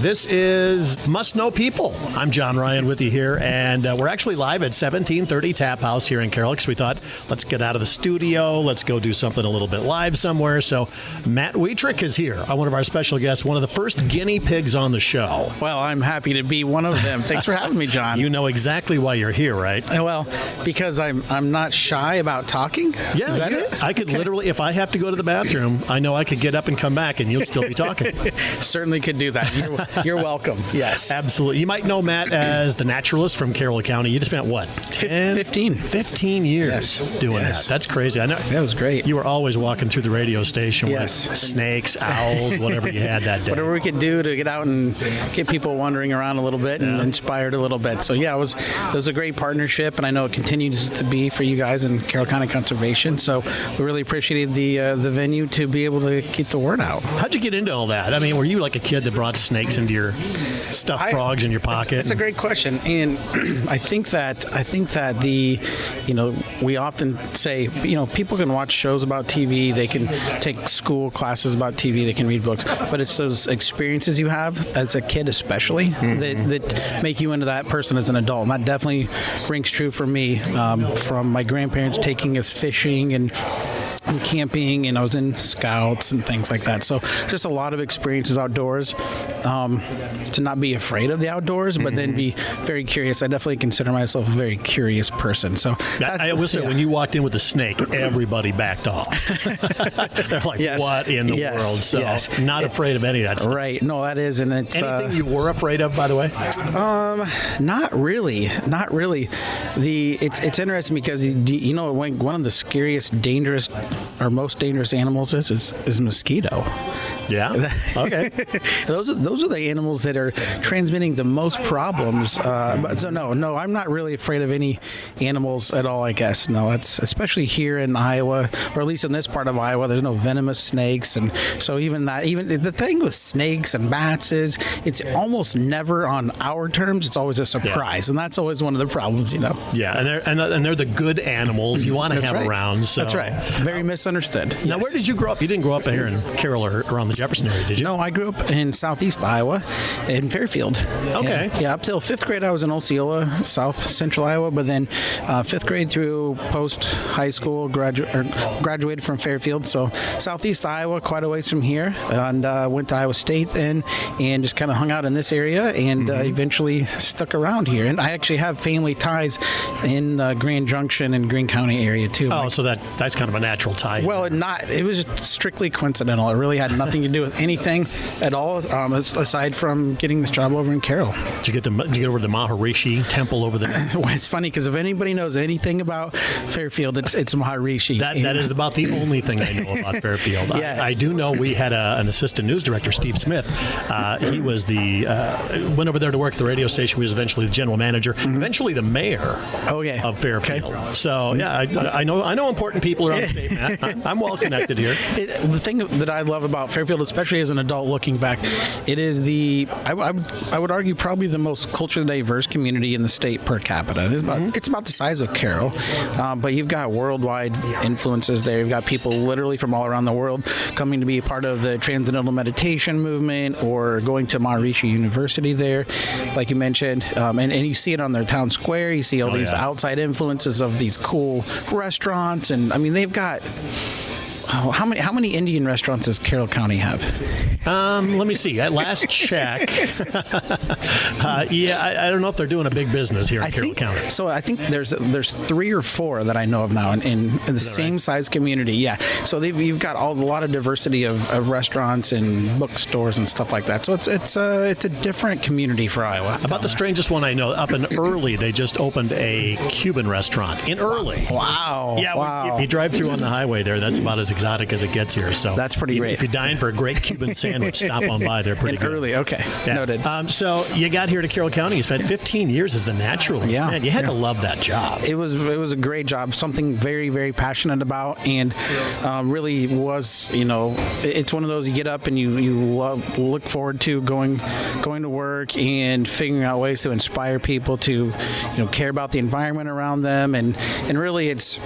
This is Must Know People. I'm John Ryan with you here, and we're actually live at 1730 Tap House here in Carroll because we thought, let's get out of the studio, let's go do something a little bit live somewhere. So Matt Wetrich is here, one of our special guests, one of the first guinea pigs on the show. Well, I'm happy to be one of them. Thanks for having me, John. You know exactly why you're here, right? Well, because I'm not shy about talking. Yeah, is that it? I could literally, if I have to go to the bathroom, I know I could get up and come back and you'll still be talking. Certainly could do that. You're welcome. Yes. Absolutely. You might know Matt as the Naturalist from Carroll County. You just spent, what, 15 years doing that. That's crazy. I know. That was great. You were always walking through the radio station with snakes, owls, whatever you had that day. Whatever we could do to get out and get people wandering around a little bit and inspired a little bit. So, yeah, it was a great partnership, and I know it continues to be for you guys in Carroll County Conservation. So we really appreciated the venue to be able to get the word out. How'd you get into all that? I mean, were you like a kid that brought snakes into your stuffed frogs in your pocket? It's a great question, and I think that we often say, people can watch shows about TV, they can take school classes about TV, they can read books, but it's those experiences you have as a kid, especially, that make you into that person as an adult. And that definitely rings true for me, from my grandparents taking us fishing and camping, and I was in scouts and things like that. So just a lot of experiences outdoors, to not be afraid of the outdoors, but then be very curious. I definitely consider myself a very curious person. So I will say, when you walked in with the snake, everybody backed off. They're like, what in the world? So not afraid of any of that stuff. Right. No, that is. And it's anything you were afraid of, by the way? Not really. It's interesting because one of the scariest, most dangerous animals is mosquito. Yeah. Okay. Those are the animals that are transmitting the most problems. So no, I'm not really afraid of any animals at all, I guess. No, it's especially here in Iowa, or at least in this part of Iowa, there's no venomous snakes, and so even the thing with snakes and bats is it's almost never on our terms. It's always a surprise, and that's always one of the problems, Yeah, and they're the good animals you want to have around. So. That's right. Very misunderstood. Now, where did you grow up? You didn't grow up here in Carroll or around the Jefferson area, did you? No, I grew up in southeast Iowa, in Fairfield. Okay. Yeah, up till 5th grade, I was in Osceola, south central Iowa, but then 5th grade through post-high school, graduated from Fairfield, so southeast Iowa, quite a ways from here, and went to Iowa State then, and just kind of hung out in this area, and eventually stuck around here. And I actually have family ties in Grand Junction and Greene County area, too. Oh, so that's kind of a natural tie. Well, it was just strictly coincidental. It really had nothing to do with anything at all, aside from getting this job over in Carroll. Did you get over to the Maharishi temple over there? Well, it's funny because if anybody knows anything about Fairfield, it's Maharishi. That is about the only thing I know about Fairfield. Yeah. I do know we had an assistant news director, Steve Smith. He was went over there to work at the radio station. He was eventually the general manager, eventually the mayor of Fairfield. Okay. So, yeah, I know important people around the state, Matt. I'm well connected here. The thing that I love about Fairfield, especially as an adult looking back, it is I would argue probably the most culturally diverse community in the state per capita. It's about the size of Carroll, but you've got worldwide influences there. You've got people literally from all around the world coming to be a part of the Transcendental Meditation movement or going to Maharishi University there, like you mentioned, and you see it on their town square. You see all these outside influences of these cool restaurants, and I mean they've got. How many Indian restaurants does Carroll County have? Let me see. At last check, I don't know if they're doing a big business here in Carroll County. So I think there's 3 or 4 that I know of now in the same size community. Yeah. So you've got a lot of diversity of restaurants and bookstores and stuff like that. So it's a different community for Iowa. About the strangest one I know, up in Early, they just opened a Cuban restaurant in Early. Wow. Yeah. Wow. If you drive through on the highway there, that's about as exotic as it gets here. So that's pretty great. If you're dying for a great Cuban sandwich, stop on by. They're pretty good. Early, okay. Yeah. Noted. So you got here to Carroll County. You spent 15 years as the naturalist. Yeah. Man, you had to love that job. It was a great job. Something very, very passionate about, and really was. It's one of those you get up and you look forward to going to work and figuring out ways to inspire people to care about the environment around them, and really it's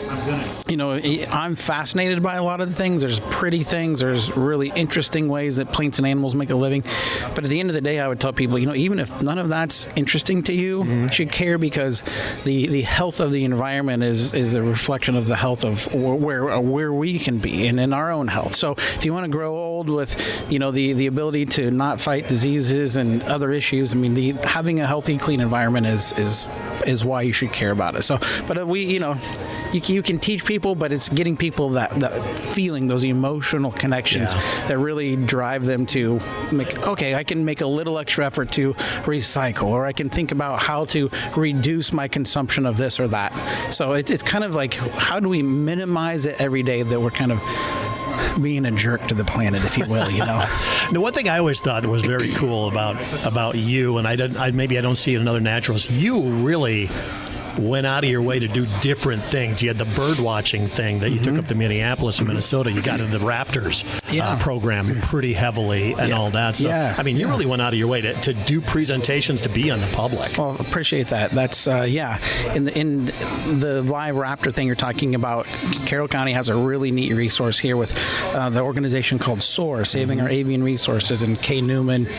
I'm fascinated by a lot lot of the things. There's pretty things. There's really interesting ways that plants and animals make a living. But at the end of the day, I would tell people, even if none of that's interesting to you, you should care, because the health of the environment is a reflection of the health of where we can be and in our own health. So if you want to grow old with, the ability to not fight diseases and other issues, having a healthy, clean environment is why you should care about it. So, but you can teach people, but it's getting people that feeling, those emotional connections that really drive them to I can make a little extra effort to recycle, or I can think about how to reduce my consumption of this or that. So it's kind of like, how do we minimize it every day that we're kind of being a jerk to the planet, if you will, Now, one thing I always thought was very cool about you, and maybe I don't see it in other naturalists, you really went out of your way to do different things. You had the bird watching thing that you took up to Minneapolis and Minnesota. You got into the Raptors program pretty heavily and all that. So, you really went out of your way to do presentations, to be on the public. Well, appreciate that. That's, In the live raptor thing you're talking about, Carroll County has a really neat resource here with the organization called SOAR, Saving Our Avian Resources, and Kay Newman.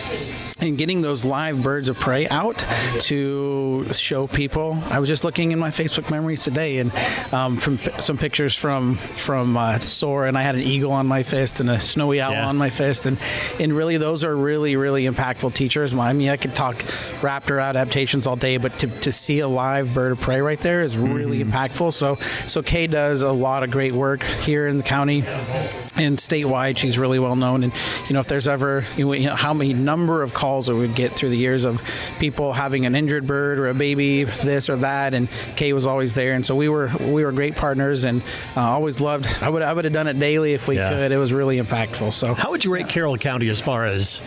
And getting those live birds of prey out to show people. I was just looking in my Facebook memories today, and from some pictures from SOAR, and I had an eagle on my fist and a snowy owl on my fist, and really those are really, really impactful teachers. I could talk raptor adaptations all day, but to see a live bird of prey right there is really impactful. So Kay does a lot of great work here in the county and statewide. She's really well known, and if there's ever how many number of calls that we would get through the years of people having an injured bird or a baby, this or that, and Kay was always there, and so we were great partners, and always loved. I would have done it daily if we could. It was really impactful. So, how would you rate Carroll County as far as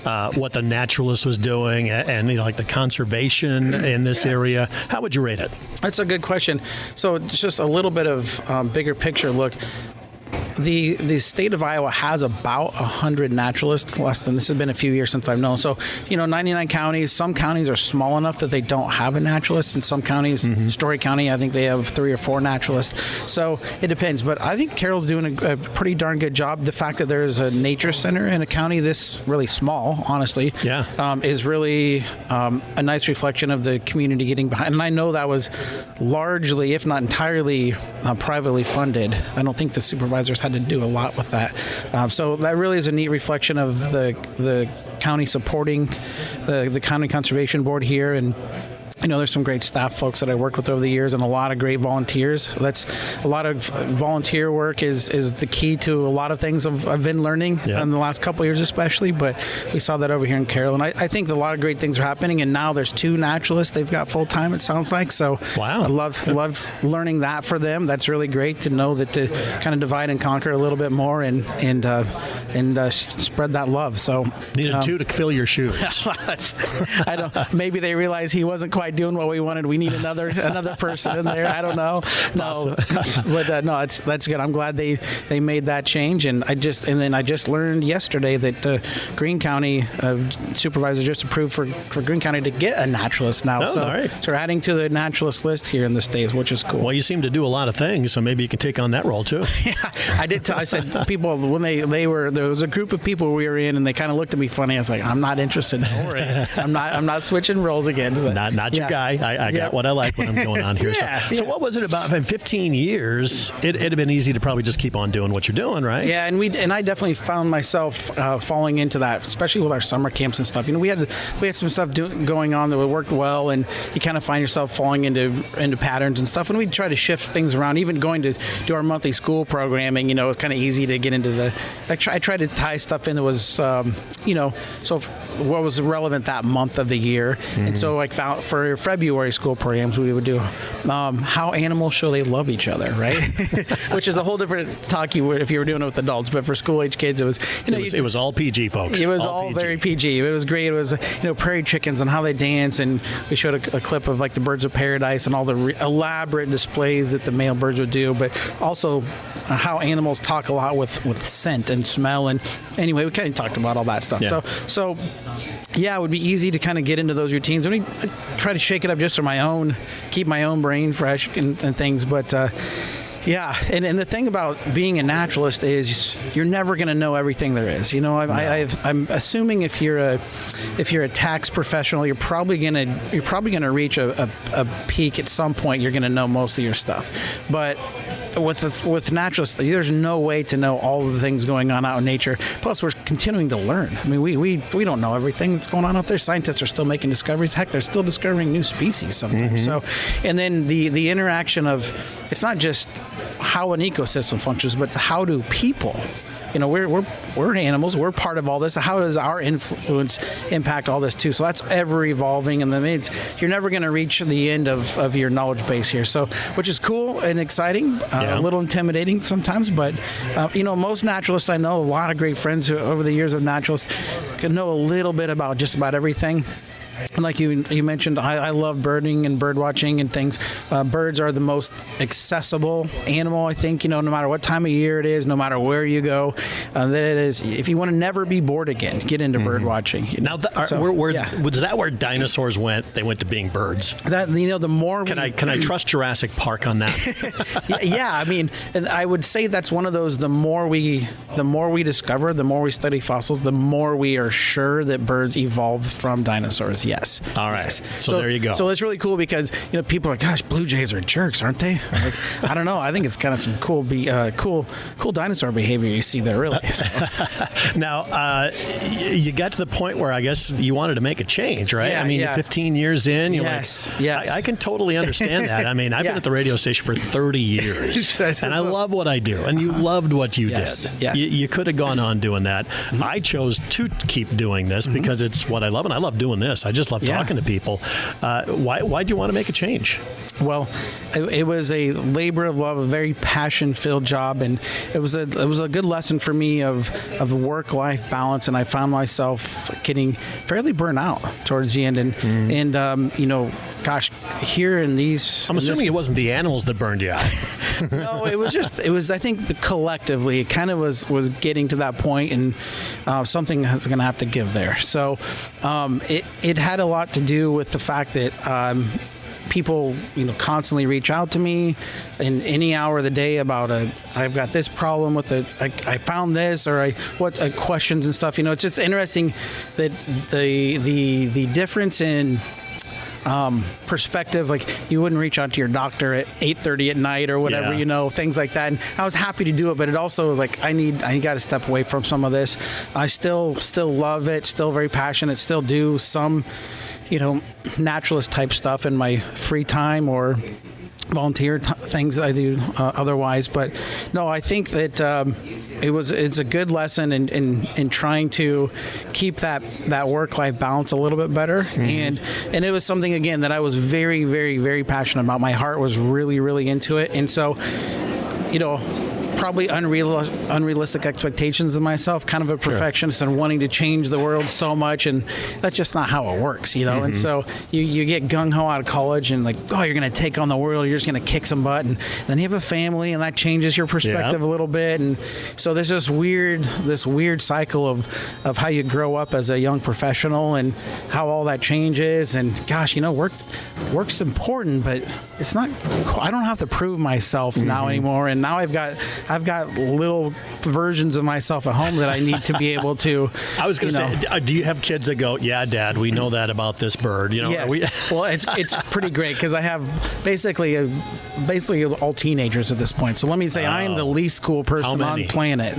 what the Naturalist was doing, and like the conservation in this area? How would you rate it? That's a good question. So, just a little bit of bigger picture look. The state of Iowa has about 100 naturalists, less than. This has been a few years since I've known. So, 99 counties. Some counties are small enough that they don't have a naturalist. In some counties, Story County, I think they have 3 or 4 naturalists. So it depends. But I think Carroll's doing a pretty darn good job. The fact that there is a nature center in a county this really small, honestly, is really a nice reflection of the community getting behind. And I know that was largely, if not entirely, privately funded. I don't think the supervisors had to do a lot with that. So that really is a neat reflection of the county supporting the County Conservation Board here. And there's some great staff folks that I worked with over the years, and a lot of great volunteers. That's a lot of volunteer work is the key to a lot of things I've been learning in the last couple of years, especially. But we saw that over here in Carroll, and I think a lot of great things are happening. And now there's 2 naturalists they've got full time. It sounds like so. Wow! I loved learning that for them. That's really great to know that to kind of divide and conquer a little bit more and spread that love. So needed 2 to fill your shoes. I don't. Maybe they realize he wasn't quite doing what we wanted. We need another person in there. I don't know. No, but no, that's good. I'm glad they made that change. And I just learned yesterday that Greene County supervisor just approved for Greene County to get a naturalist now. So we're adding to the naturalist list here in the state, which is cool. Well, you seem to do a lot of things, so maybe you can take on that role too. Yeah, I did. I said people when there was a group of people we were in, and they kind of looked at me funny. I was like, I'm not interested. Don't worry. I'm not switching roles again. But, not your guy. I got what I like when I'm going on here. So what was it about? In 15 years, it'd have been easy to probably just keep on doing what you're doing, right? Yeah, and I definitely found myself falling into that, especially with our summer camps and stuff. We had some stuff going on that worked well, and you kind of find yourself falling into patterns and stuff. And we try to shift things around, even going to do our monthly school programming. It's kind of easy to get into the. I tried to tie stuff in that was, so what was relevant that month of the year, and so like for February school programs, we would do how animals show they love each other, right? Which is a whole different talk if you were doing it with adults, but for school age kids, it was it was all PG, folks. It was all very PG. It was great. It was prairie chickens and how they dance, and we showed a clip of like the birds of paradise and all the elaborate displays that the male birds would do, but also how animals talk a lot with scent and smell. And anyway, we kind of talked about all that stuff. Yeah. So yeah, it would be easy to kind of get into those routines. I try to shake it up just for keep my own brain fresh and things. But Yeah. And the thing about being a naturalist is you're never going to know everything there is. You know, I'm assuming if you're a tax professional, you're probably gonna reach a peak at some point. You're going to know most of your stuff, but with naturalists, there's no way to know all of the things going on out in nature. Plus, we're continuing to learn. I mean, we don't know everything that's going on out there. Scientists are still making discoveries. Heck, they're still discovering new species sometimes. So, and then the interaction of, it's not just how an ecosystem functions, but how do people. You know, we're animals. We're part of all this. How does our influence impact all this too? So that's ever evolving, and you're never going to reach the end of your knowledge base here. So, which is cool and exciting, a little intimidating sometimes. But you know, most naturalists I know, a lot of great friends who, over the years of naturalists, can know a little bit about just about everything. And like you mentioned, I love birding and bird watching and things. Birds are the most accessible animal, I think, you know, no matter what time of year it is, no matter where you go, that it is. If you want to never be bored again, get into bird watching. Now, was that where dinosaurs went? They went to being birds. That, you know, the more can I trust Jurassic Park on that? Yeah, I mean, and I would say that's one of those. The more we discover, the more we study fossils, the more we are sure that birds evolved from dinosaurs. Yes. All right. Yes. So there you go. So it's really cool because, you know, people are like, gosh, blue jays are jerks, aren't they? Like, I don't know. I think it's kind of some cool dinosaur behavior you see there, really. So. Now, you got to the point where I guess you wanted to make a change, right? Yeah, I mean, 15 years in, you're yes. I can totally understand that. I mean, I've been at the radio station for 30 years, and I love what I do, and you loved what you did. Yes. You could have gone on doing that. I chose to keep doing this because it's what I love, and I love doing this. I just love talking to people. Why'd you want to make a change? Well, it was a labor of love, a very passion-filled job, and it was a good lesson for me of work-life balance. And I found myself getting fairly burnt out towards the end, and you know, gosh, here in these. I'm assuming it wasn't the animals that burned you out. No, it was. I think collectively, it kind of was getting to that point, and something was going to have to give there. So it had a lot to do with the fact that. People, you know, constantly reach out to me in any hour of the day about I've got this problem with it. I found this, or questions and stuff. You know, it's just interesting that the difference in perspective. Like, you wouldn't reach out to your doctor at 8:30 at night or whatever, you know, things like that. And I was happy to do it, but it also was like, I got to step away from some of this. I still love it, still very passionate, still do some, you know, naturalist type stuff in my free time or volunteer things I do otherwise. But no, I think that it's a good lesson in trying to keep that work-life balance a little bit better. And it was something, again, that I was very, very, very passionate about. My heart was really, really into it. And so, you know, probably unrealistic expectations of myself, kind of a perfectionist and wanting to change the world so much, and that's just not how it works, you know. And so you get gung-ho out of college and like, oh, you're going to take on the world, you're just going to kick some butt, and then you have a family, and that changes your perspective a little bit. And so there's this weird cycle of how you grow up as a young professional and how all that changes. And gosh, you know, work's important, but it's not. I don't have to prove myself now anymore, and now I've got little versions of myself at home that I need to be able to. I was going to say, do you have kids that go, yeah, Dad, we know that about this bird? You know, yes. Well, it's pretty great because I have basically all teenagers at this point. So let me say, I am the least cool person on the planet.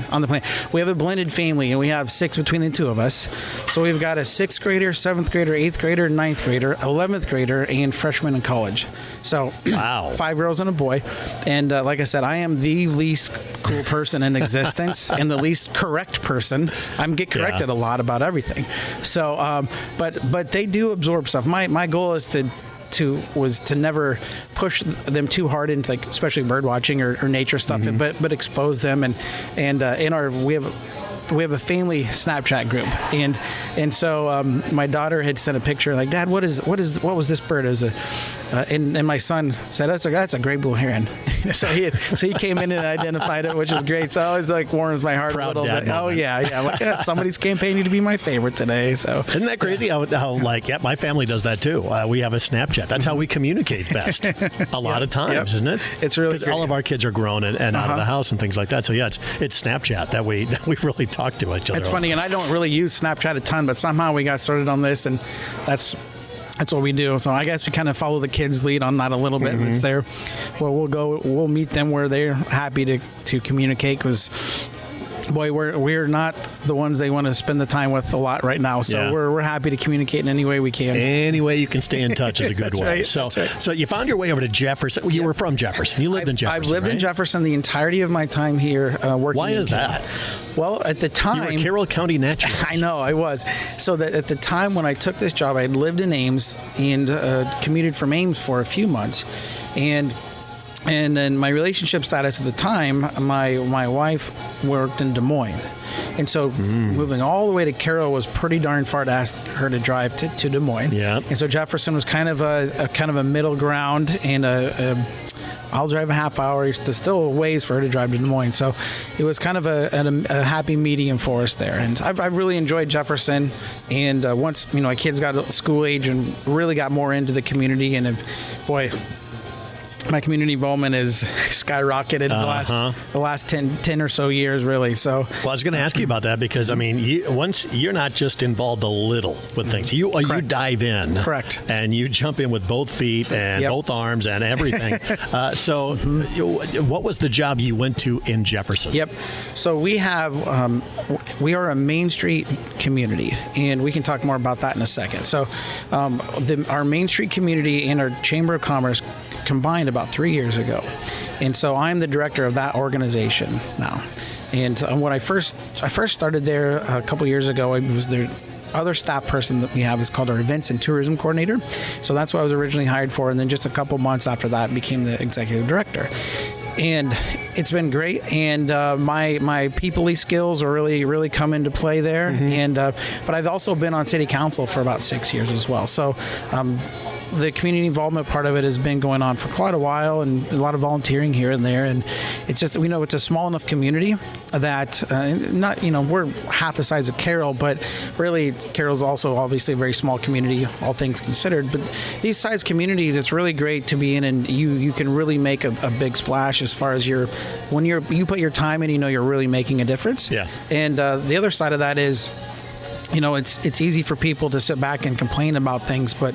We have a blended family, and we have 6 between the two of us. So we've got a 6th grader, 7th grader, 8th grader, 9th grader, 11th grader, and freshman in college. So 5 girls and a boy. And like I said, I am the least cool person in existence and the least correct person. I get corrected a lot about everything. So, but they do absorb stuff. My goal is to never push them too hard into, like, especially bird watching or nature stuff, but expose them and we have we have a family Snapchat group, and so my daughter had sent a picture like, Dad, what was this bird? It was and my son said, that's a gray blue heron. so he came in and identified it, which is great. So it always like warms my heart Proud a little dad bit. moment. Oh yeah, I'm like, yeah, somebody's campaigning to be my favorite today. So isn't that crazy? How like, yeah, my family does that too. We have a Snapchat. That's how we communicate best. A lot of times, isn't it? It's really because all of our kids are grown and out of the house and things like that. So yeah, it's Snapchat that we really talk to each other. It's funny, and I don't really use Snapchat a ton, but somehow we got started on this, and that's what we do. So I guess we kind of follow the kids' lead on that a little bit. It's there. Well, we'll meet them where they're happy to communicate, because boy, we're not the ones they want to spend the time with a lot right now. So we're happy to communicate in any way we can. Any way you can stay in touch is a good way. Right, so, that's right. So you found your way over to Jefferson. You were from Jefferson. You lived in Jefferson. I've lived in Jefferson the entirety of my time here working. Why is that? Well, at the time, you were a Carroll County naturalist. I know, I was. So that at the time when I took this job, I had lived in Ames and commuted from Ames for a few months, and then my relationship status at the time, my wife worked in Des Moines. And so moving all the way to Carroll was pretty darn far to ask her to drive to Des Moines. Yeah. And so Jefferson was kind of a middle ground, and I'll drive a half hour. There's still ways for her to drive to Des Moines. So it was kind of a happy medium for us there. And I've really enjoyed Jefferson. And once my kids got school age and really got more into the community, and boy, my community involvement is skyrocketed the last 10 or so years, really. So, well, I was going to ask you about that, because I mean, once you're not just involved a little with things, you dive in, correct, and you jump in with both feet and both arms and everything. So, what was the job you went to in Jefferson? Yep. So we are a Mainstreet community, and we can talk more about that in a second. So, our Mainstreet community and our Chamber of Commerce combined about 3 years ago, and so I'm the director of that organization now. And when I first started there a couple years ago, I was their other staff person that we have is called our events and tourism coordinator. So that's what I was originally hired for, and then just a couple months after that became the executive director. And it's been great, and my people-y skills are really come into play there. And but I've also been on city council for about 6 years as well. So the community involvement part of it has been going on for quite a while, and a lot of volunteering here and there. And it's just, it's a small enough community that we're half the size of Carroll, but really Carroll's also obviously a very small community, all things considered. But these size communities, it's really great to be in, and you can really make a big splash as far as when you put your time in, you're really making a difference. Yeah. And the other side of that is, it's easy for people to sit back and complain about things, but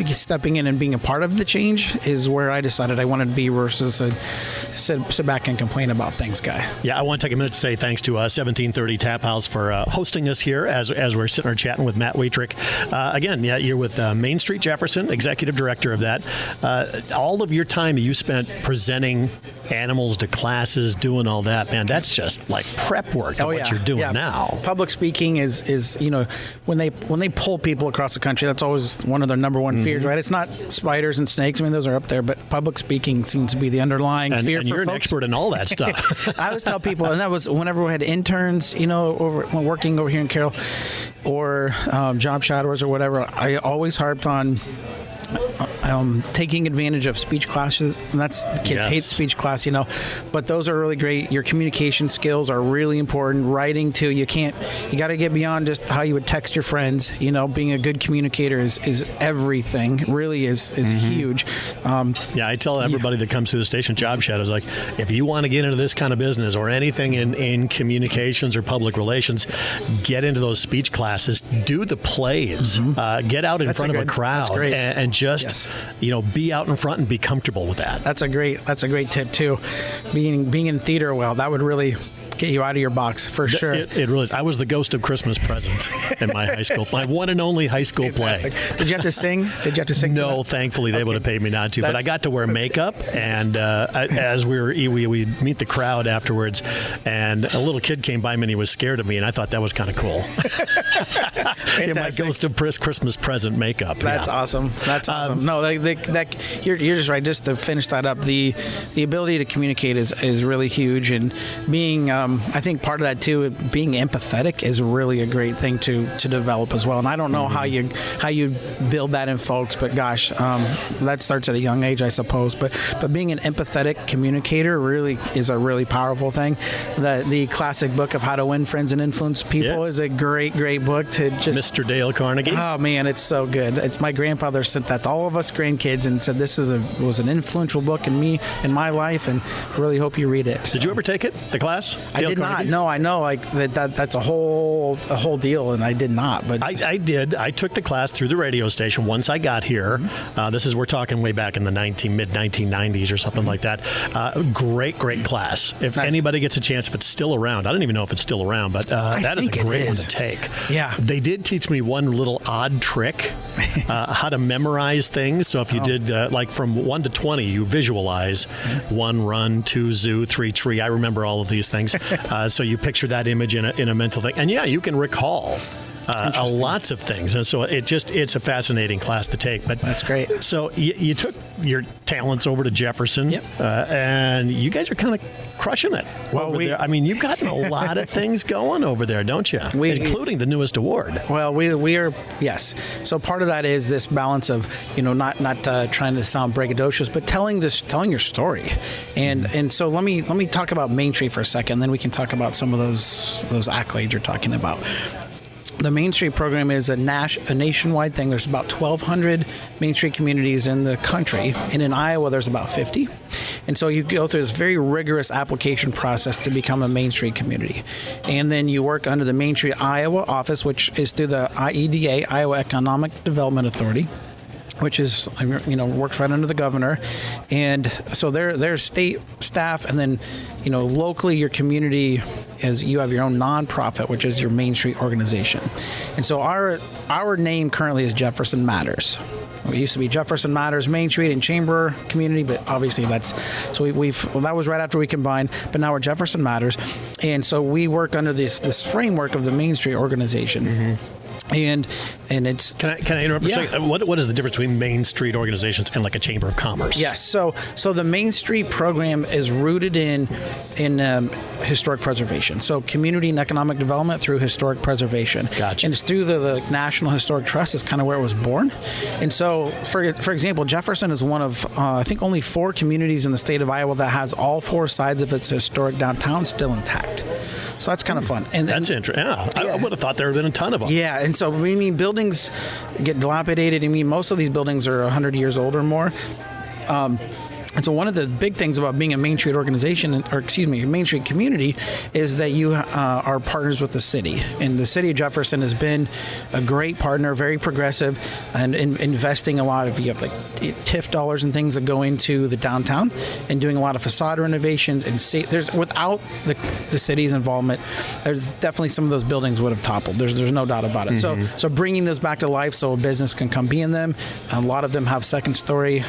stepping in and being a part of the change is where I decided I wanted to be, versus a sit back and complain about things guy. Yeah, I want to take a minute to say thanks to 1730 Tap House for hosting us here as we're sitting here chatting with Matt Wetrich. Again, you're with Mainstreet Jefferson, executive director of that. All of your time you spent presenting animals to classes, doing all that, man, that's just like prep work of what you're doing now. Public speaking is when they pull people across the country, that's always one of their number one fears, right? It's not spiders and snakes. I mean, those are up there, but public speaking seems to be the underlying fear and for you're folks. An expert in all that stuff. I always tell people, and that was whenever we had interns, when working over here in Carroll, or job shadowers or whatever, I always harped on taking advantage of speech classes, and that's the kids hate speech class, but those are really great. Your communication skills are really important. Writing too, you got to get beyond just how you would text your friends. Being a good communicator is everything. Really is huge. I tell everybody that comes through the station job shadows, like, if you want to get into this kind of business or anything in communications or public relations, get into those speech classes, do the plays, get out in front of a crowd, and just be out in front and be comfortable with that. That's a great tip too. Being in theater, that would really get you out of your box for sure. It really is. I was the ghost of Christmas Present in my high school, my one and only high school play. Did you have to sing? No, thankfully they would have paid me not to. But I got to wear makeup, and as we meet the crowd afterwards, and a little kid came by me and he was scared of me, and I thought that was kind of cool. In my ghost of Christmas Present makeup. That's awesome. That's awesome. No, you're just right. Just to finish that up, the ability to communicate is really huge, and being I think part of that too, being empathetic is really a great thing to develop as well. And I don't know how you build that in folks, but gosh, that starts at a young age, I suppose. But being an empathetic communicator really is a really powerful thing. The classic book of How to Win Friends and Influence People is a great book to just. Mr. Dale Carnegie. Oh man, it's so good. It's my grandfather sent that to all of us grandkids and said this was an influential book in my life, and really hope you read it. So. Did you ever take it, the class? I did not. No, I know like that's a whole deal, and I did not. But I did. I took the class through the radio station once I got here. We're talking way back in the mid 1990s or something like that. Great class. If anybody gets a chance, if it's still around, I don't even know if it's still around, but that is a great one to take. Yeah. They did teach me one little odd trick, how to memorize things. So if you did like from 1 to 20, you visualize 1 run, 2 zoo, 3 tree. I remember all of these things. So you picture that image in a mental thing. And you can recall lots of things. And so it's a fascinating class to take. But that's great. So you took your talents over to Jefferson, and you guys are kind of crushing it. Well, you've gotten a lot of things going over there, don't you? Including the newest award. Well, we are, yes. So part of that is this balance of, not trying to sound braggadocious, but telling your story. And so let me talk about Mainstreet for a second, then we can talk about some of those accolades you're talking about. The Mainstreet program is a nationwide thing. There's about 1,200 Mainstreet communities in the country, and in Iowa there's about 50. And so you go through this very rigorous application process to become a Mainstreet community. And then you work under the Mainstreet Iowa office, which is through the IEDA, Iowa Economic Development Authority, which is, works right under the governor. And so they're state staff, and then, locally your community you have your own nonprofit, which is your Mainstreet organization. And so our name currently is Jefferson Matters. We used to be Jefferson Matters Mainstreet and Chamber Community, but obviously that was right after we combined, but now we're Jefferson Matters. And so we work under this framework of the Mainstreet organization. Mm-hmm. And it's... Can I interrupt for a second? What is the difference between Mainstreet organizations and like a Chamber of Commerce? Yes. So the Mainstreet program is rooted in historic preservation. So community and economic development through historic preservation. Gotcha. And it's through the National Historic Trust is kind of where it was born. And so, for example, Jefferson is one of, I think, only 4 communities in the state of Iowa that has all 4 sides of its historic downtown still intact. So that's kind of fun. And that's interesting. Yeah. I would have thought there would have been a ton of them. Yeah. And so, buildings get dilapidated. Most of these buildings are 100 years old or more. And so one of the big things about being a Mainstreet organization, a Mainstreet community, is that you are partners with the city. And the city of Jefferson has been a great partner, very progressive, and investing a lot of TIF dollars and things that go into the downtown, and doing a lot of facade renovations. And without the city's involvement, there's definitely some of those buildings would have toppled. There's no doubt about it. Mm-hmm. So bringing those back to life so a business can come be in them. A lot of them have second story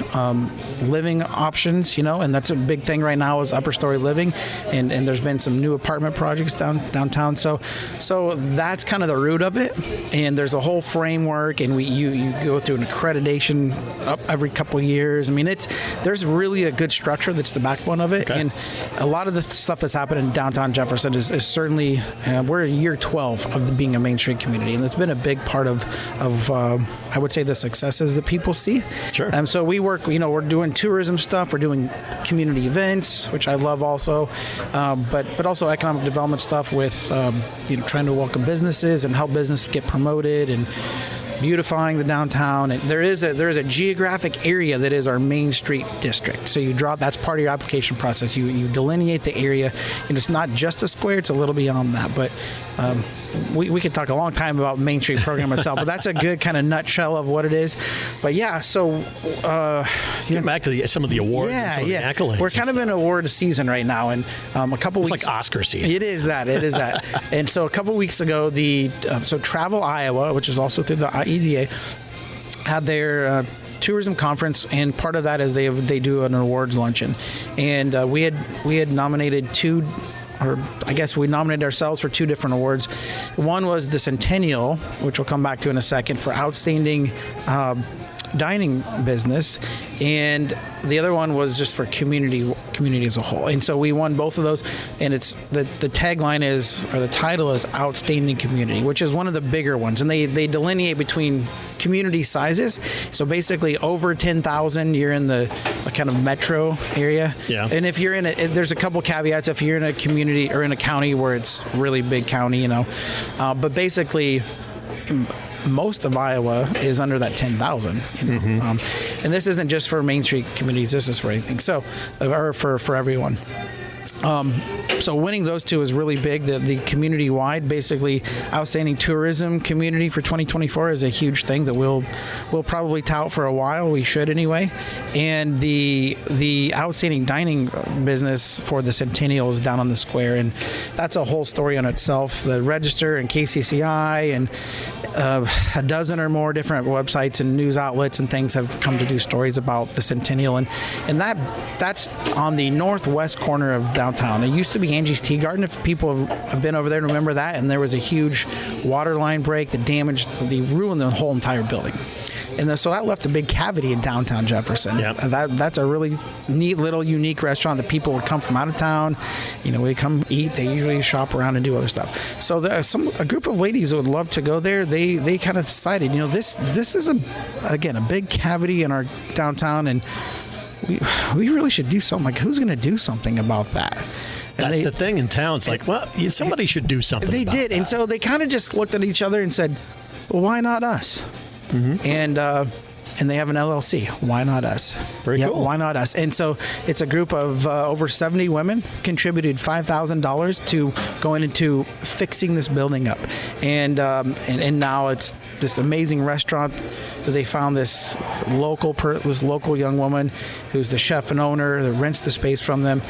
living options, and that's a big thing right now is upper story living, and there's been some new apartment projects downtown. So that's kind of the root of it, and there's a whole framework, and you go through an accreditation up every couple of years. There's really a good structure that's the backbone of it, okay. And a lot of the stuff that's happened in downtown Jefferson is certainly we're in year 12 of being a Mainstreet community, and it's been a big part of I would say the successes that people see. Sure. So we work, we're doing tourism stuff. We're doing community events, which I love also, but also economic development stuff with trying to welcome businesses and help businesses get promoted and beautifying the downtown. And there is a geographic area that is our Mainstreet district. So that's part of your application process. You delineate the area, and it's not just a square; it's a little beyond that. But we could talk a long time about Mainstreet program itself, but that's a good kind of nutshell of what it is. But yeah, so get back to some of the awards and some of the accolades. We're kind of in award season right now, and a couple weeks. It's like Oscar season. It is that. And so a couple weeks ago, so Travel Iowa, which is also through the IEDA, had their tourism conference, and part of that is they do an awards luncheon, and we had nominated we nominated ourselves for 2 different awards. One was the Centennial, which we'll come back to in a second, for outstanding dining business, and the other one was just for community as a whole. And so we won both of those, and it's the tagline is, or the title is Outstanding Community, which is one of the bigger ones, and they delineate between community sizes. So basically over 10,000, you're in the kind of metro area. Yeah. And if you're in there's a couple caveats. If you're in a community or in a county where it's really big county, but basically most of Iowa is under that 10,000. And this isn't just for Main Street communities. This is for anything. So, or for everyone. So winning those two is really big. The community-wide, basically, outstanding tourism community for 2024 is a huge thing that we'll probably tout for a while. We should anyway. And the outstanding dining business for the Centennial is down on the square, and that's a whole story on itself. The Register and KCCI and a dozen or more different websites and news outlets and things have come to do stories about the Centennial, and that's on the northwest corner of downtown. It used to be Angie's Tea Garden, if people have been over there to remember that, and there was a huge water line break that ruined the whole entire building. And so that left a big cavity in downtown Jefferson. Yep. That's a really neat little unique restaurant that people would come from out of town. They come eat. They usually shop around and do other stuff. So a group of ladies that would love to go there. They kind of decided, this is a big cavity in our downtown, and we really should do something. Like, who's going to do something about that? That's the thing in town. It's like, well, somebody should do something. They about did, that. And so they kind of just looked at each other and said, "Well, why not us?" And they have an LLC. Why not us? Very cool. Why not us? And so it's a group of over 70 women contributed $5,000 to going into fixing this building up, and now it's this amazing restaurant that they found this local young woman who's the chef and owner that rents the space from them.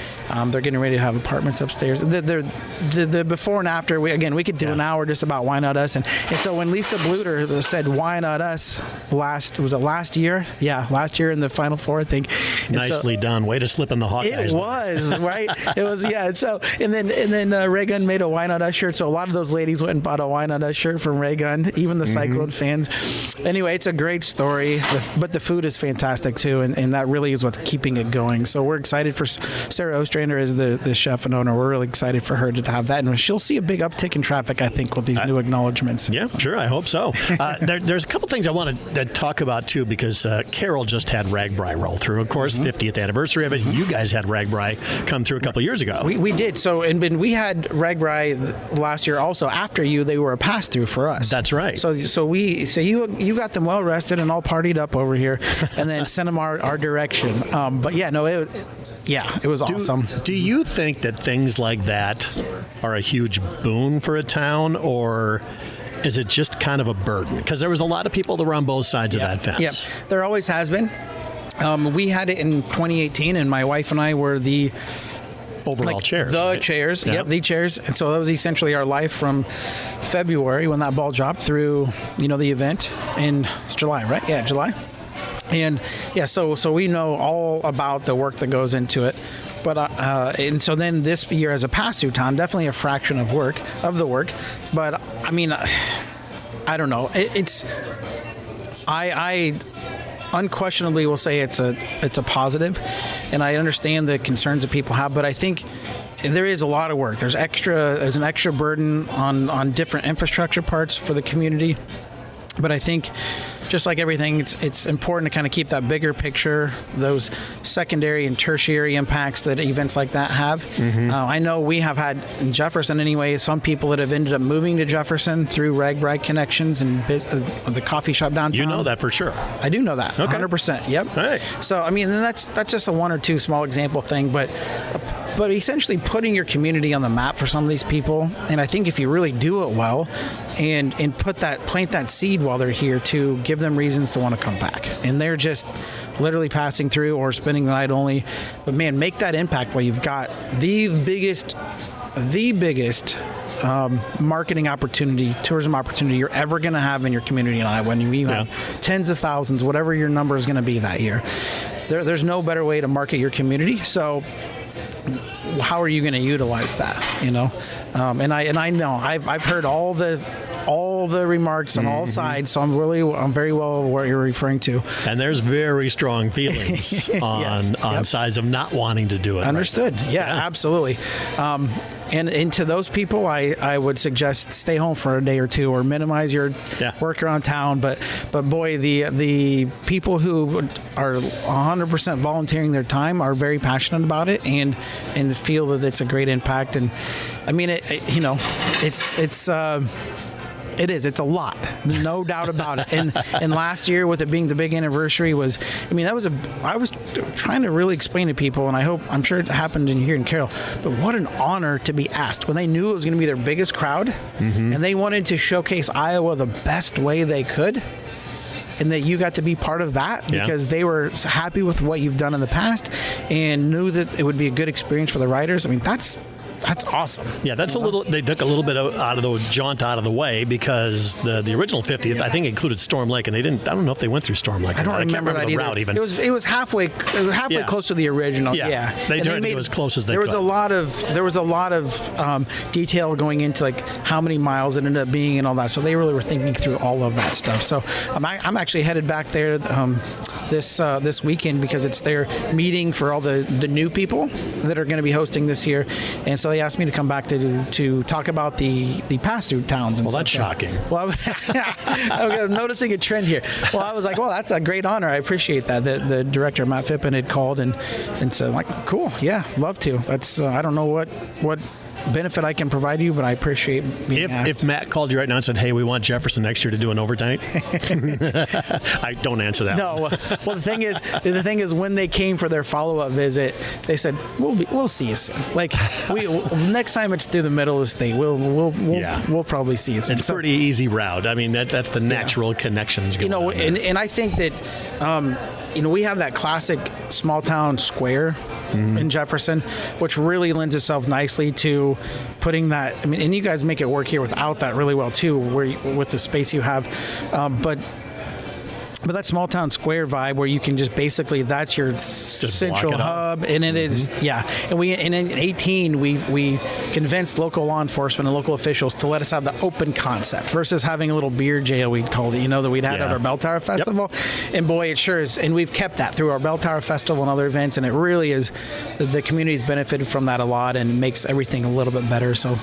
They're getting ready to have apartments upstairs. The before and after, we could do an hour just about why not us. And so when Lisa Bluter said why not us last year? Yeah, last year in the Final Four, I think. Nicely done. Way to slip in the Hawkeyes. It was, right? It was, yeah. And then Ray Gun made a Why Not Us shirt. So a lot of those ladies went and bought a Why Not Us shirt from Ray Gun, even the Cyclone fans. Anyway, it's a great story, but the food is fantastic too, and that really is what's keeping it going. So we're excited for Sarah Ostrander as the chef and owner. We're really excited for her to have that, and she'll see a big uptick in traffic, I think, with these new acknowledgments. Yeah, sure. I hope so. There's a couple things I wanted to talk about too, because Carroll just had Ragbri roll through. Of course, 50th anniversary of it. You guys had Ragbri come through a couple years ago. We did. So, and we had Ragbri last year also. After you, they were a pass through for us. That's right. So you got them well rested and all partied up over here, and then sent them our direction. But yeah, no, it was awesome. Do you think that things like that are a huge boon for a town, or is it just kind of a burden? Because there was a lot of people that were on both sides of that fence. Yeah, there always has been. We had it in 2018, and my wife and I were the overall chairs. The chairs. Yep, the chairs. And so that was essentially our life from February when that ball dropped through, the event. And it's July, right? Yeah, July. And yeah, so we know all about the work that goes into it. But and so then this year as a pass-through town, definitely a fraction of the work. But I mean, I don't know. I unquestionably will say it's a positive, and I understand the concerns that people have, but I think there is a lot of work. There's an extra burden on different infrastructure parts for the community. But I think, just like everything, it's important to kind of keep that bigger picture, those secondary and tertiary impacts that events like that have. I know we have had, in Jefferson anyway, some people that have ended up moving to Jefferson through Ragbri connections and the coffee shop downtown. You know that for sure. I do know that, okay. 100%. Yep. All right. So, I mean, that's just a one or two small example thing, but essentially putting your community on the map for some of these people. And I think if you really do it well and plant that seed while they're here to give them reasons to want to come back. And they're just literally passing through or spending the night only. But man, make that impact while you've got the biggest marketing opportunity, tourism opportunity you're ever going to have in your community in Iowa. And you have tens of thousands, whatever your number is going to be that year. There's no better way to market your community. So how are you going to utilize that? And I know I've heard all the all the remarks on all sides, so I'm very well aware what you're referring to. And there's very strong feelings on sides of not wanting to do it. Understood. Right, absolutely. And to those people, I would suggest stay home for a day or two, or minimize your work around town. But boy, the people who are 100% volunteering their time are very passionate about it and feel that it's a great impact. And I mean, it's a lot, no doubt about it. And last year, with it being the big anniversary, I was trying to really explain to people, and I'm sure it happened here in Carroll, but what an honor to be asked when they knew it was going to be their biggest crowd, and they wanted to showcase Iowa the best way they could. And that you got to be part of that because they were happy with what you've done in the past and knew that it would be a good experience for the riders. I mean, that's awesome. Yeah, that's they took a little bit out of the way because the original 50th, I think, included Storm Lake, and I don't know if they went through Storm Lake. I don't remember that the route even. It was halfway close to the original. Yeah. They tried to do as close as they could. There was a lot of detail going into like how many miles it ended up being and all that. So they really were thinking through all of that stuff. So I'm actually headed back there this weekend because it's their meeting for all the new people that are going to be hosting this year, and so they asked me to come back to talk about the pass-through towns. And that's shocking. Well, I'm noticing a trend here. Well, I was like, well, that's a great honor. I appreciate that. The director, Matt Phippen, had called and said, like, cool, yeah, love to. That's I don't know what benefit I can provide you, but I appreciate being asked. If Matt called you right now and said, hey, we want Jefferson next year to do an overnight, I don't answer that. No. Well, the thing is, when they came for their follow-up visit, they said, we'll see you soon. Like, next time it's through the middle of the state, we'll probably see you soon. It's a pretty easy route. I mean, that's the natural connections going on. And I think that, we have that classic small town square in Jefferson, which really lends itself nicely to putting that. I mean, and you guys make it work here without that really well too, with the space you have, but that small town square vibe where you can just basically, that's your central hub, and it is, And in 2018 we convinced local law enforcement and local officials to let us have the open concept versus having a little beer jail, we'd called it, that we'd had at our Bell Tower Festival. And boy, it sure is. And we've kept that through our Bell Tower Festival and other events, and it really is, the community's benefited from that a lot and makes everything a little bit better. So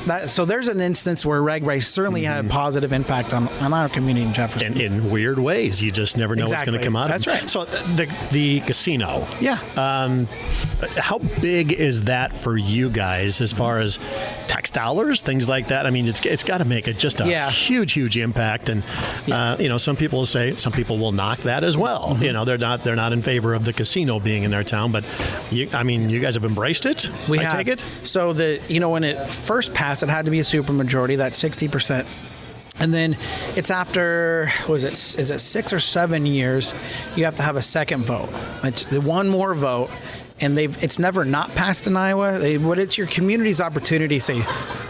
there's an instance where Rag Race certainly had a positive impact on our community in Jefferson. And in weird ways, you just never know what's going to come out of it. That's right. So the casino. Yeah. How big is that for you guys as far as tax dollars, things like that? I mean, it's got to make it just a huge impact. And some people will knock that as well. Mm-hmm. They're not in favor of the casino being in their town, but you guys have embraced it. I take it. So when it first passed, it had to be a supermajority, that 60%. And then it's after, is it 6 or 7 years, you have to have a second vote. It's one more vote, and it's never not passed in Iowa. It's your community's opportunity to say,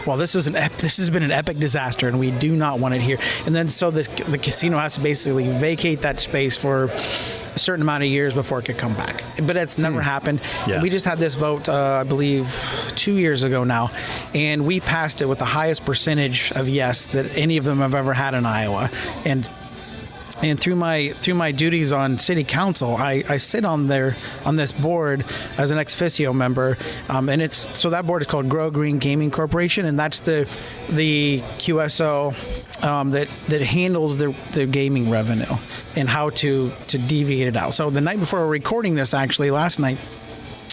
well, this has been an epic disaster, and we do not want it here. And then so the casino has to basically vacate that space for a certain amount of years before it could come back. But it's never happened. Yeah. We just had this vote, I believe, 2 years ago now, and we passed it with the highest percentage of yes that any of them have ever had in Iowa. And through my duties on city council, I sit on this board as an ex officio member, and that board is called Grow Green Gaming Corporation, and that's the QSO that handles the gaming revenue and how to deviate it out. So the night before we're recording this, actually last night,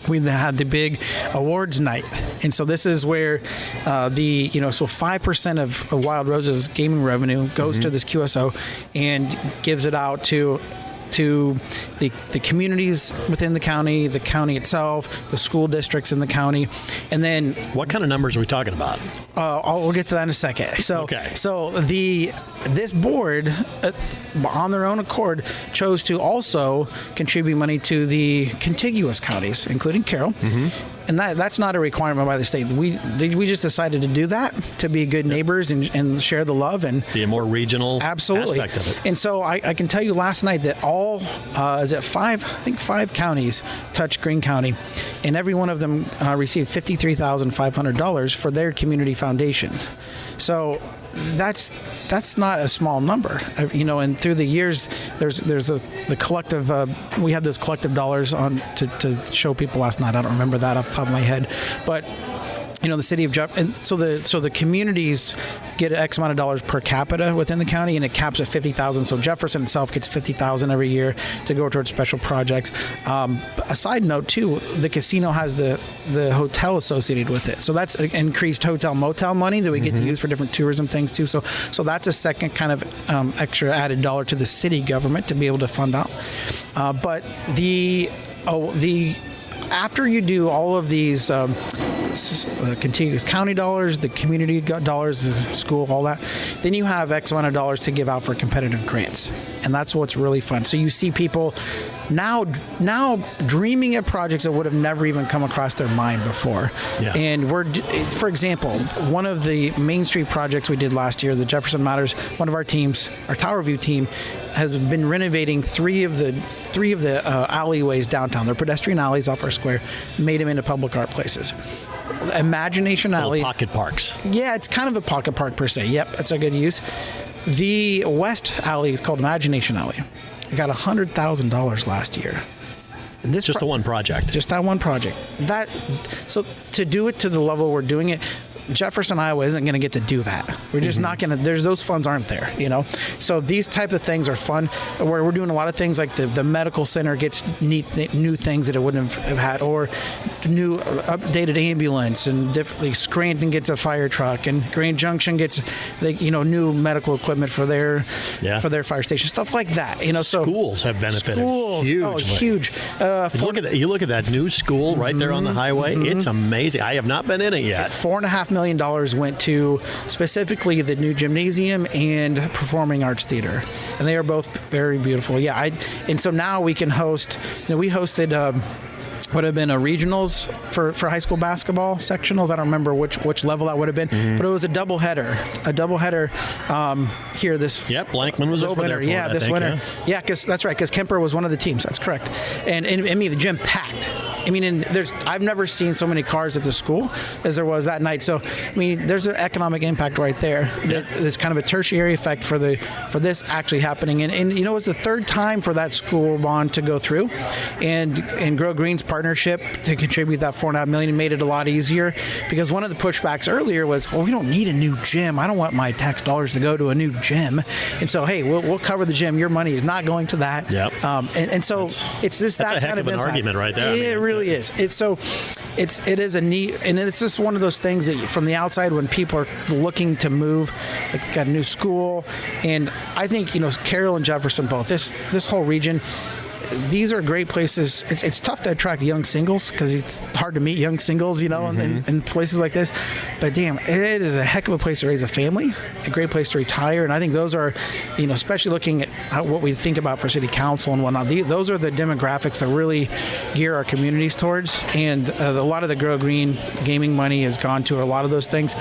we had the big awards night, and so this is where so 5% of Wild Rose's gaming revenue goes to this QSO and gives it out to the communities within the county itself, the school districts in the county, and then what kind of numbers are we talking about? We'll get to that in a second. So this board, on their own accord, chose to also contribute money to the contiguous counties, including Carroll. And that's not a requirement by the state. We just decided to do that to be good neighbors and share the love and be a more regional absolutely aspect of it. And so I can tell you last night that all five counties touched Greene County, and every one of them received $53,500 for their community foundation. So that's not a small number, and through the years there's the collective we had those collective dollars on to show people last night. I don't remember that off the top of my head, but the city of Jeff, and so the communities get X amount of dollars per capita within the county, and it caps at $50,000. So Jefferson itself gets $50,000 every year to go towards special projects. A side note too, the casino has the hotel associated with it, so that's increased hotel motel money that we get to use for different tourism things too. So that's a second kind of extra added dollar to the city government to be able to fund out. But after you do all of these contiguous county dollars, the community dollars, the school, all that, then you have X amount of dollars to give out for competitive grants. And that's what's really fun. So you see people now dreaming of projects that would have never even come across their mind before. Yeah. And for example, one of the Main Street projects we did last year, the Jefferson Matters, one of our teams, our Tower View team, has been renovating three of the alleyways downtown. They're pedestrian alleys off our square, made them into public art places. Imagination Alley. Pocket parks. Yeah, it's kind of a pocket park per se. Yep, that's a good use. The West Alley is called Imagination Alley. It got $100,000 last year. And this just the one project. Just that one project. So to do it to the level we're doing it, Jefferson, Iowa isn't going to get to do that. We're just not going to, those funds aren't there, So these type of things are fun, where we're doing a lot of things like the medical center gets new things that it wouldn't have had, or new updated ambulance, and differently Scranton gets a fire truck, and Grand Junction gets new medical equipment for their fire station, stuff like that. So schools have benefited. Huge. You look at that new school right there on the highway. It's amazing. I have not been in it yet. $4.5 million went to specifically the new gymnasium and performing arts theater, and they are both very beautiful. And so now we can host. We hosted would have been a regionals for high school basketball sectionals. I don't remember which level that would have been, but it was a doubleheader here this. Yep, Blankman was over there. Yeah, this winter. Yeah, because that's right. Because Kemper was one of the teams. That's correct. And the gym packed. I've never seen so many cars at the school as there was that night. So, there's an economic impact right there. Yeah. It's kind of a tertiary effect for this actually happening. And it's the third time for that school bond to go through, and Grow Green's partnership to contribute that $4.5 million made it a lot easier, because one of the pushbacks earlier was, well, we don't need a new gym. I don't want my tax dollars to go to a new gym. And so, hey, we'll cover the gym. Your money is not going to that. Yep. And so it's that's a heck of an argument right there. It really is. It is a neat, and it's just one of those things that from the outside, when people are looking to move, like got a new school, and I think Carroll and Jefferson both, this whole region, these are great places. It's tough to attract young singles, because it's hard to meet young singles, in places like this. But damn, it is a heck of a place to raise a family, a great place to retire. And I think those are, especially looking at what we think about for city council and whatnot, those are the demographics that really gear our communities towards. And a lot of the Grow Green gaming money has gone to a lot of those things.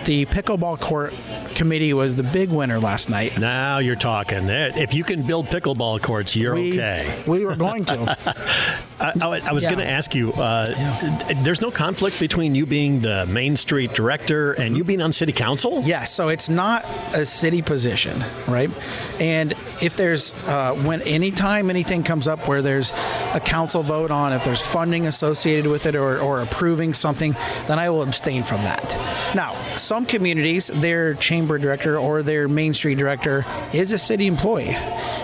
The pickleball court committee was the big winner last night. Now you're talking. If you can build pickleball courts, you're okay. We were going to. I was going to ask you, there's no conflict between you being the Main Street director and you being on city council? Yes, so it's not a city position, right? And if there's, anytime anything comes up where there's a council vote on, if there's funding associated with it or approving something, then I will abstain from that. Now, some communities, their chamber director or their Main Street director is a city employee.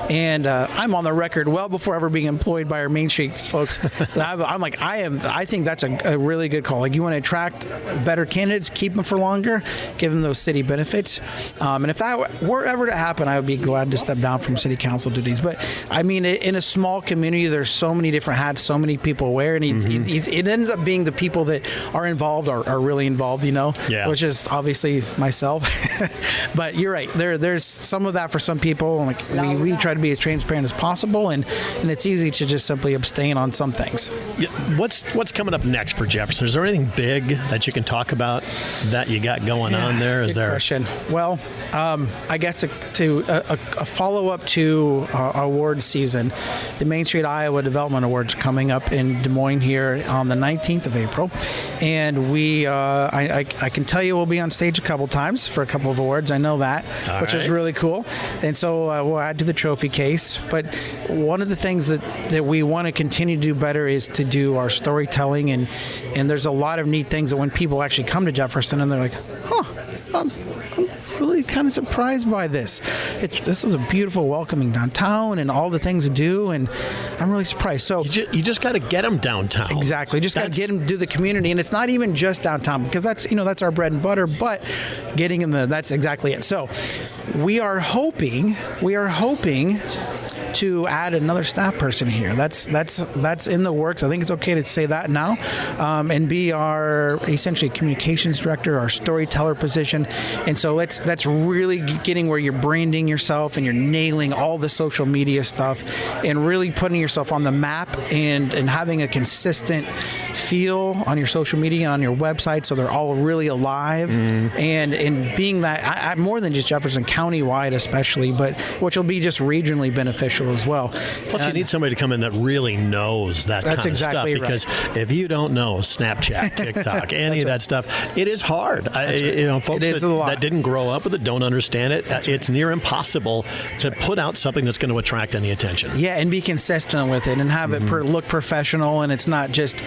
And I'm on the record well before ever being employed by our Main Street folks. I think that's a really good call. Like, you want to attract better candidates, keep them for longer, give them those city benefits. And if that were ever to happen, I would be glad to step down from city council duties. But in a small community, there's so many different hats, so many people wear, and it ends up being the people that are involved are really involved, which is obviously myself. But you're right. There's some of that for some people. Like, we try to be as transparent as possible, and it's easy to just simply abstain on some things. Yeah. What's coming up next for Jefferson? Is there anything big that you can talk about that you got going on there? Good question. Well, I guess to a follow-up follow-up to award season. The Mainstreet Iowa Development Awards are coming up in Des Moines here on the 19th of April. And I can tell you we'll be on stage a couple times for a couple of awards. I know that, which is really cool. And so we'll add to the trophy case. But one of the things that we want to continue to do better is to do our storytelling. And there's a lot of neat things that when people actually come to Jefferson and they're like, I'm really kind of surprised by this. This is a beautiful, welcoming downtown and all the things to do, and I'm really surprised. So you just got to get them downtown. Exactly, just got to get them to the community, and it's not even just downtown because that's our bread and butter. But getting in that's exactly it. So we are hoping to add another staff person here. That's in the works. I think it's okay to say that now, and be our essentially communications director, our storyteller position. And so that's really getting where you're branding yourself and you're nailing all the social media stuff and really putting yourself on the map and having a consistent feel on your social media, on your website, so they're all really alive. And being that more than just Jefferson County wide, especially, but which will be just regionally beneficial as well. Plus, you need somebody to come in that really knows that kind of stuff. Because if you don't know Snapchat, TikTok, any of that stuff, it is hard. Folks that didn't grow up with it don't understand it. It's near impossible to put out something that's going to attract any attention. Yeah, and be consistent with it and have it look professional, and it's not just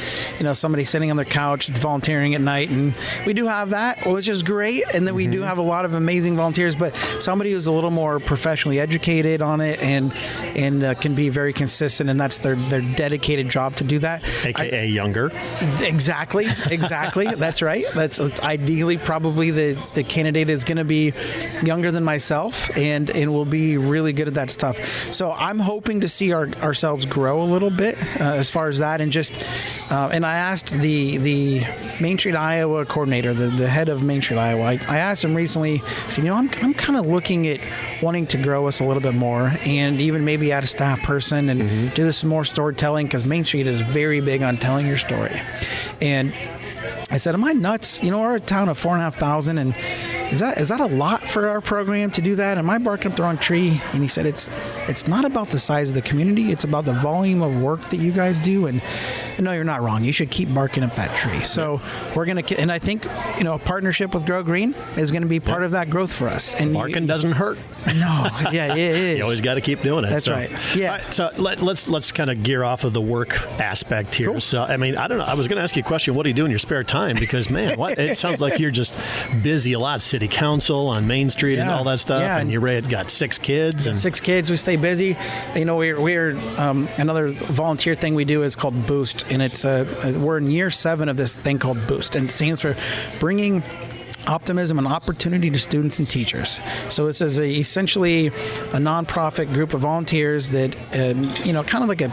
somebody sitting on their couch that's volunteering at night. And we do have that, which is great, and then we do have a lot of amazing volunteers, but somebody who's a little more professionally educated on it and can be very consistent, and that's their dedicated job to do that. AKA younger. Exactly. That's right. That's ideally probably the candidate is going to be younger than myself and will be really good at that stuff. So I'm hoping to see ourselves grow a little bit as far as that, and just and I asked the Mainstreet Iowa coordinator, the head of Mainstreet Iowa. I asked him recently. I said, I'm kind of looking at wanting to grow us a little bit more, and even maybe add a staff person and do this more storytelling, because Main Street is very big on telling your story. And I said, am I nuts? We're a town of 4,500, and is that a lot for our program to do that? Am I barking up the wrong tree? And he said, it's not about the size of the community. It's about the volume of work that you guys do. And no, you're not wrong. You should keep barking up that tree. So we're going to, and I think, a partnership with Grow Green is going to be part of that growth for us. And barking doesn't hurt. No, yeah, it is. You always got to keep doing it. That's right. Yeah. Right, so let's kind of gear off of the work aspect here. Cool. So, I mean, I don't know. I was going to ask you a question. What do you do in your spare time? Because, man, it sounds like you're just busy a lot. City council on Main Street and all that stuff. Yeah. And you're got 6 kids. And 6 kids. We stay busy. We're another volunteer thing we do is called Boost, and it's we're in year 7 of this thing called Boost, and it stands for bringing optimism and opportunity to students and teachers. So this is essentially a nonprofit group of volunteers that kind of like a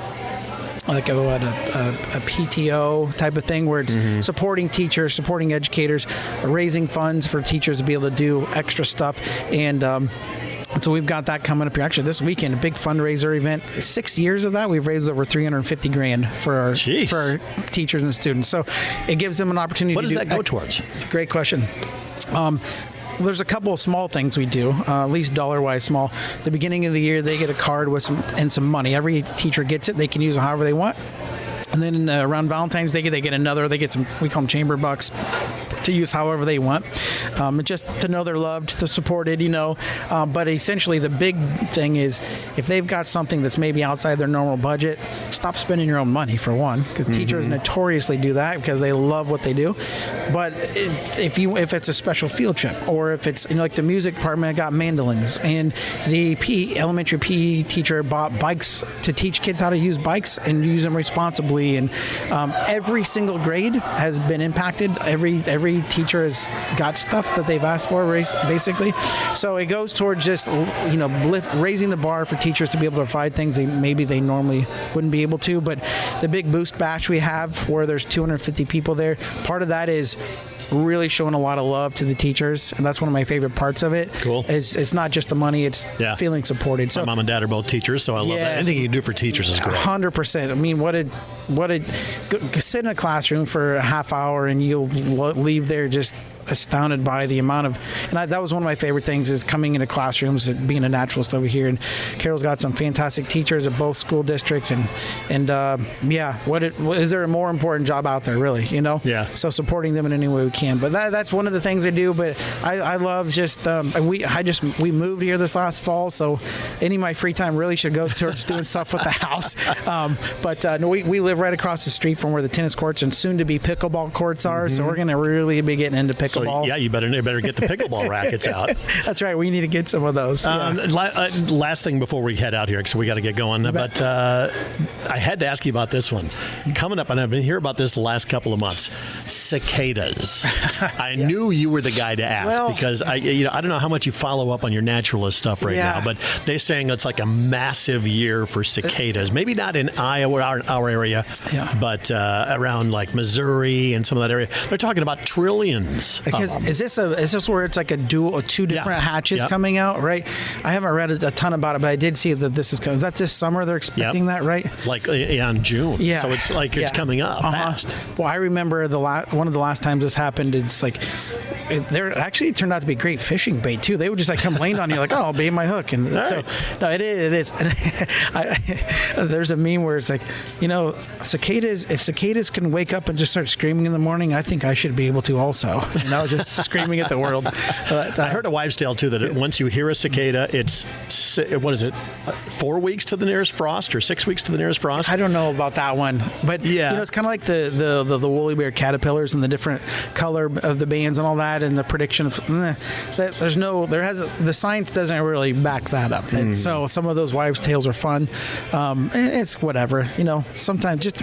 PTO type of thing, where it's supporting teachers, supporting educators, raising funds for teachers to be able to do extra stuff. And so we've got that coming up here. Actually, this weekend, a big fundraiser event. 6 years of that, we've raised over $350,000 for our teachers and students. So it gives them an opportunity. What does that go towards? Great question. There's a couple of small things we do, at least dollar-wise small. At the beginning of the year, they get a card with some money. Every teacher gets it. They can use it however they want. And then around Valentine's Day, they get another. They get some, we call them chamber bucks, to use however they want, just to know they're loved, to supported, But essentially, the big thing is if they've got something that's maybe outside their normal budget, stop spending your own money, for one, because teachers notoriously do that because they love what they do. But if it's a special field trip, or if it's like the music department got mandolins, and the elementary PE teacher bought bikes to teach kids how to use bikes and use them responsibly, and every single grade has been impacted. Every teacher has got stuff that they've asked for, basically. So it goes towards just raising the bar for teachers to be able to provide things they normally wouldn't be able to. But the big Boost Bash we have, where there's 250 people there, part of that is really showing a lot of love to the teachers, and that's one of my favorite parts of it. Cool. It's not just the money; it's feeling supported. So my mom and dad are both teachers, so I love that. Anything you can do for teachers is great. 100%. I mean, sit in a classroom for a half hour, and you'll leave there just astounded by the amount of, that was one of my favorite things is coming into classrooms and being a naturalist over here. And Carroll's got some fantastic teachers at both school districts, and is there a more important job out there, really? Yeah. So supporting them in any way we can. But that's one of the things I do. But I love just we moved here this last fall, so any of my free time really should go towards doing stuff with the house. We live right across the street from where the tennis courts and soon to be pickleball courts are. So we're going to really be getting into pickleball. So, yeah, you better get the pickleball rackets out. That's right. We need to get some of those. Last thing before we head out here, because we got to get going. But I had to ask you about this one coming up, and I've been hearing about this the last couple of months. Cicadas. I knew you were the guy to ask because I don't know how much you follow up on your naturalist stuff right now, but they're saying it's like a massive year for cicadas. Maybe not in Iowa, our area, but around like Missouri and some of that area. They're talking about trillions. Because is this where it's like two different hatches coming out, right? I haven't read a ton about it, but I did see that this is coming. That's this summer they're expecting that, right? Like in June. Yeah. So it's like it's coming up fast. Well, I remember one of the last times this happened. It's like it turned out to be great fishing bait too. They would just like come land on you like, oh, I'll bait my hook, and no, it is. There's a meme where it's like, cicadas. If cicadas can wake up and just start screaming in the morning, I think I should be able to also. Just screaming at the world. But, I heard a wives' tale too that once you hear a cicada, it's 4 weeks to the nearest frost or 6 weeks to the nearest frost. I don't know about that one, but it's kind of like the woolly bear caterpillars and the different color of the bands and all that, and the prediction of the science doesn't really back that up. So some of those wives' tales are fun. It's whatever, sometimes just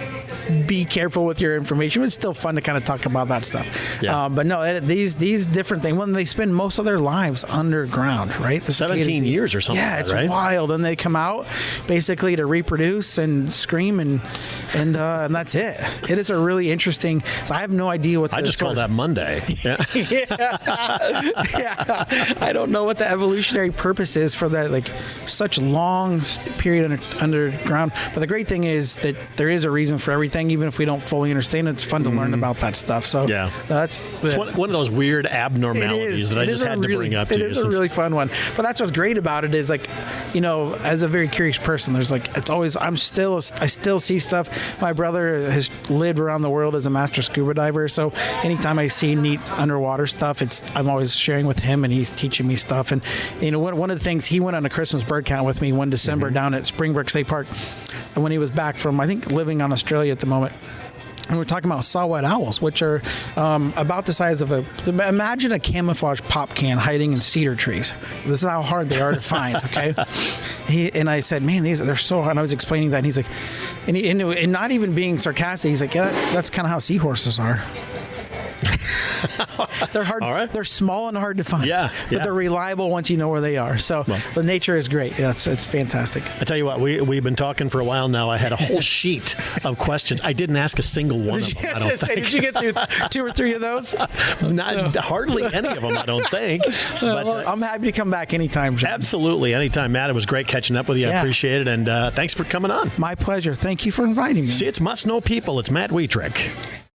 be careful with your information. It's still fun to kind of talk about that stuff. But no, these different things, when they spend most of their lives underground, right? The 17 years or something. Yeah, it's right? wild. And they come out basically to reproduce and scream, and that's it. It is a really interesting. So I have no idea what. I just call that Monday. Yeah. I don't know what the evolutionary purpose is for that, like such long period underground. But the great thing is that there is a reason for everything, even if we don't fully understand it. It's fun to learn about that stuff. So it's one of those weird abnormalities that I just had to bring up to you. It is a really fun one. But that's what's great about it is like, as a very curious person, there's like, it's always, I still see stuff. My brother has lived around the world as a master scuba diver. So anytime I see neat underwater stuff, I'm always sharing with him, and he's teaching me stuff. And, one of the things, he went on a Christmas bird count with me one December down at Springbrook State Park. And when he was back from, I think, living on Australia at the moment, and we're talking about saw-whet owls, which are about the size of imagine a camouflage pop can hiding in cedar trees. This is how hard they are to find, okay? And I said, man, they're so hard. And I was explaining that, and he's like, and not even being sarcastic, he's like, yeah, that's kind of how seahorses are. They're hard. All right. They're small and hard to find. But they're reliable once you know where they are. So the nature is great. It's fantastic. I tell you what, we've been talking for a while now. I had a whole sheet of questions. I didn't ask a single one of them. I don't think. Did you get through 2 or 3 of those? Hardly any of them, I don't think. But I'm happy to come back anytime, John. Absolutely, anytime, Matt. It was great catching up with you. I appreciate it, and thanks for coming on. My pleasure. Thank you for inviting me. See, it's Must Know People. It's Matt Wetrich.